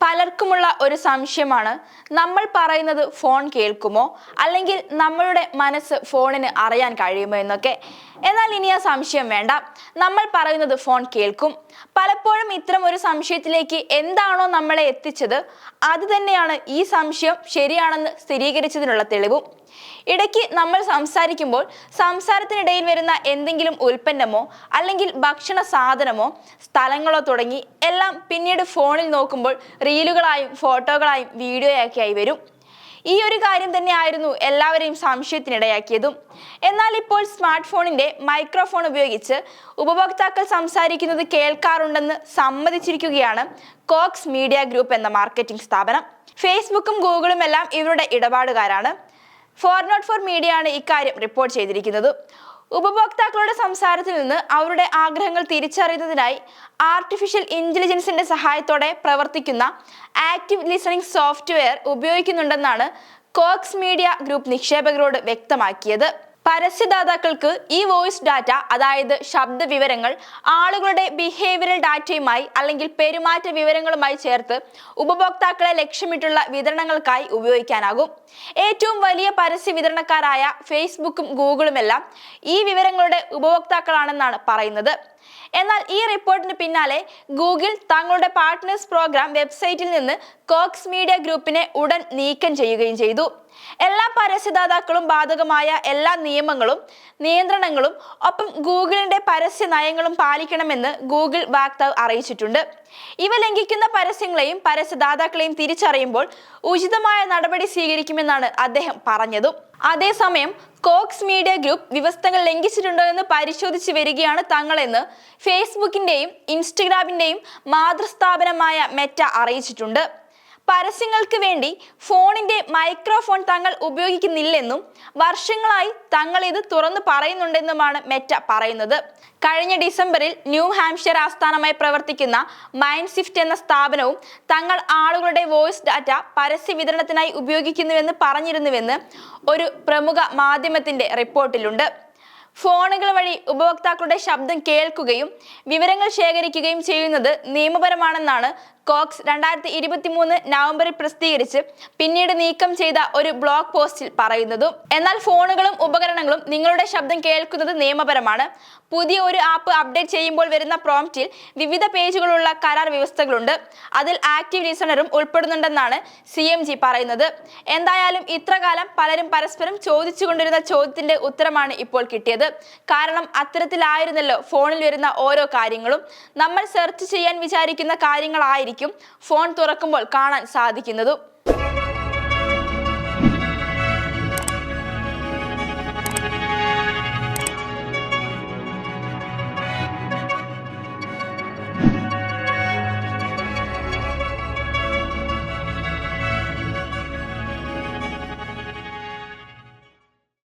പലർക്കുമുള്ള ഒരു സംശയമാണ്, നമ്മൾ പറയുന്നത് ഫോൺ കേൾക്കുമോ, അല്ലെങ്കിൽ നമ്മളുടെ മനസ്സ് ഫോണിന് അറിയാൻ കഴിയുമോ എന്നൊക്കെ. എന്നാൽ ഇനി ആ സംശയം വേണ്ട, നമ്മൾ പറയുന്നത് ഫോൺ കേൾക്കും. പലപ്പോഴും ഇത്തരം ഒരു സംശയത്തിലേക്ക് എന്താണോ നമ്മളെ എത്തിച്ചത് അത് തന്നെയാണ് ഈ സംശയം ശരിയാണെന്ന് സ്ഥിരീകരിച്ചതിനുള്ള തെളിവും. ഇടയ്ക്ക് നമ്മൾ സംസാരിക്കുമ്പോൾ സംസാരത്തിനിടയിൽ വരുന്ന എന്തെങ്കിലും ഉൽപ്പന്നമോ അല്ലെങ്കിൽ ഭക്ഷണ സാധനമോ സ്ഥലങ്ങളോ തുടങ്ങി എല്ലാം പിന്നീട് ഫോണിൽ നോക്കുമ്പോൾ റീലുകളായും ഫോട്ടോകളായും വീഡിയോയാക്കിയായി വരും. ഈ ഒരു കാര്യം തന്നെയായിരുന്നു എല്ലാവരെയും സംശയത്തിനിടയാക്കിയതും. എന്നാൽ ഇപ്പോൾ സ്മാർട്ട് ഫോണിന്റെ മൈക്രോഫോൺ ഉപയോഗിച്ച് ഉപഭോക്താക്കൾ സംസാരിക്കുന്നത് കേൾക്കാറുണ്ടെന്ന് സമ്മതിച്ചിരിക്കുകയാണ് കോക്സ് മീഡിയ ഗ്രൂപ്പ് എന്ന മാർക്കറ്റിംഗ് സ്ഥാപനം. ഫേസ്ബുക്കും ഗൂഗിളും എല്ലാം ഇവരുടെ ഇടപാടുകാരാണ്. 404 മീഡിയ ആണ് ഇക്കാര്യം റിപ്പോർട്ട് ചെയ്തിരിക്കുന്നത്. ഉപഭോക്താക്കളുടെ സംസാരത്തിൽ നിന്ന് അവരുടെ ആഗ്രഹങ്ങൾ തിരിച്ചറിയുന്നതിനായി ആർട്ടിഫിഷ്യൽ ഇന്റലിജൻസിന്റെ സഹായത്തോടെ പ്രവർത്തിക്കുന്ന ആക്റ്റീവ് ലിസണിംഗ് സോഫ്റ്റ്വെയർ ഉപയോഗിക്കുന്നുണ്ടെന്നാണ് കോക്സ് മീഡിയ ഗ്രൂപ്പ് നിക്ഷേപകരോട് വ്യക്തമാക്കിയത്. പരസ്യദാതാക്കൾക്ക് ഈ വോയിസ് ഡാറ്റ, അതായത് ശബ്ദ വിവരങ്ങൾ, ആളുകളുടെ ബിഹേവിയറൽ ഡാറ്റയുമായി അല്ലെങ്കിൽ പെരുമാറ്റ വിവരങ്ങളുമായി ചേർത്ത് ഉപഭോക്താക്കളെ ലക്ഷ്യമിട്ടുള്ള വിതരണങ്ങൾക്കായി ഉപയോഗിക്കാനാകും. ഏറ്റവും വലിയ പരസ്യ വിതരണക്കാരായ ഫേസ്ബുക്കും ഗൂഗിളുമെല്ലാം ഈ വിവരങ്ങളുടെ ഉപഭോക്താക്കളാണെന്നാണ് പറയുന്നത്. എന്നാൽ ഈ റിപ്പോർട്ടിന് പിന്നാലെ ഗൂഗിൾ തങ്ങളുടെ പാർട്ട്നേഴ്സ് പ്രോഗ്രാം വെബ്സൈറ്റിൽ നിന്ന് കോക്സ് മീഡിയ ഗ്രൂപ്പിനെ ഉടൻ നീക്കം ചെയ്യുകയും ചെയ്തു. എല്ലാ പരസ്യദാതാക്കളും ബാധകമായ എല്ലാ നിയമങ്ങളും നിയന്ത്രണങ്ങളും ഒപ്പം ഗൂഗിളിന്റെ പരസ്യ നയങ്ങളും പാലിക്കണമെന്ന് ഗൂഗിൾ വക്താവ് അറിയിച്ചിട്ടുണ്ട്. ഇവ ലംഘിക്കുന്ന പരസ്യങ്ങളെയും പരസ്യദാതാക്കളെയും തിരിച്ചറിയുമ്പോൾ ഉചിതമായ നടപടി സ്വീകരിക്കുമെന്നാണ് അദ്ദേഹം പറഞ്ഞതും. അതേസമയം കോക്സ് മീഡിയ ഗ്രൂപ്പ് വ്യവസ്ഥകൾ ലംഘിച്ചിട്ടുണ്ടോ എന്ന് പരിശോധിച്ച് വരികയാണ് തങ്ങളെന്ന് ഫേസ്ബുക്കിന്റെയും ഇൻസ്റ്റഗ്രാമിന്റെയും മാതൃസ്ഥാപനമായ മെറ്റ അറിയിച്ചിട്ടുണ്ട്. പരസ്യങ്ങൾക്ക് വേണ്ടി ഫോണിന്റെ മൈക്രോഫോൺ തങ്ങൾ ഉപയോഗിക്കുന്നില്ലെന്നും വർഷങ്ങളായി തങ്ങൾ ഇത് തുറന്നു പറയുന്നുണ്ടെന്നുമാണ് മെറ്റ പറയുന്നത്. കഴിഞ്ഞ ഡിസംബറിൽ ന്യൂ ഹാംപ്ഷയർ ആസ്ഥാനമായി പ്രവർത്തിക്കുന്ന മൈൻഡ്സിഫ്റ്റ് എന്ന സ്ഥാപനവും തങ്ങൾ ആളുകളുടെ വോയിസ് ഡാറ്റ പരസ്യ വിതരണത്തിനായി ഉപയോഗിക്കുന്നുവെന്ന് പറഞ്ഞിരുന്നുവെന്ന് ഒരു പ്രമുഖ മാധ്യമത്തിന്റെ റിപ്പോർട്ടിലുണ്ട്. ഫോണുകൾ വഴി ഉപഭോക്താക്കളുടെ ശബ്ദം കേൾക്കുകയും വിവരങ്ങൾ ശേഖരിക്കുകയും ചെയ്യുന്നത് നിയമപരമാണെന്നാണ് കോക്സ് 2023 നവംബറിൽ പ്രസിദ്ധീകരിച്ച് പിന്നീട് നീക്കം ചെയ്ത ഒരു ബ്ലോഗ് പോസ്റ്റിൽ പറയുന്നതും. എന്നാൽ ഫോണുകളും ഉപകരണങ്ങളും നിങ്ങളുടെ ശബ്ദം കേൾക്കുന്നത് നിയമപരമാണ്. പുതിയ ഒരു ആപ്പ് അപ്ഡേറ്റ് ചെയ്യുമ്പോൾ വരുന്ന പ്രോംപ്റ്റിൽ വിവിധ പേജുകളുള്ള കരാർ വ്യവസ്ഥകളുണ്ട്. അതിൽ ആക്റ്റീവ് ലിസണറും ഉൾപ്പെടുന്നുണ്ടെന്നാണ് CMG പറയുന്നത്. എന്തായാലും ഇത്രകാലം പലരും പരസ്പരം ചോദിച്ചുകൊണ്ടിരുന്ന ചോദ്യത്തിന്റെ ഉത്തരമാണ് ഇപ്പോൾ കിട്ടിയത്. കാരണം അത്തരത്തിലായിരുന്നല്ലോ ഫോണിൽ വരുന്ന ഓരോ കാര്യങ്ങളും. നമ്മൾ സെർച്ച് ചെയ്യാൻ വിചാരിക്കുന്ന കാര്യങ്ങളായിരിക്കും ഫോൺ തുറക്കുമ്പോൾ കാണാൻ സാധിക്കുന്നതും.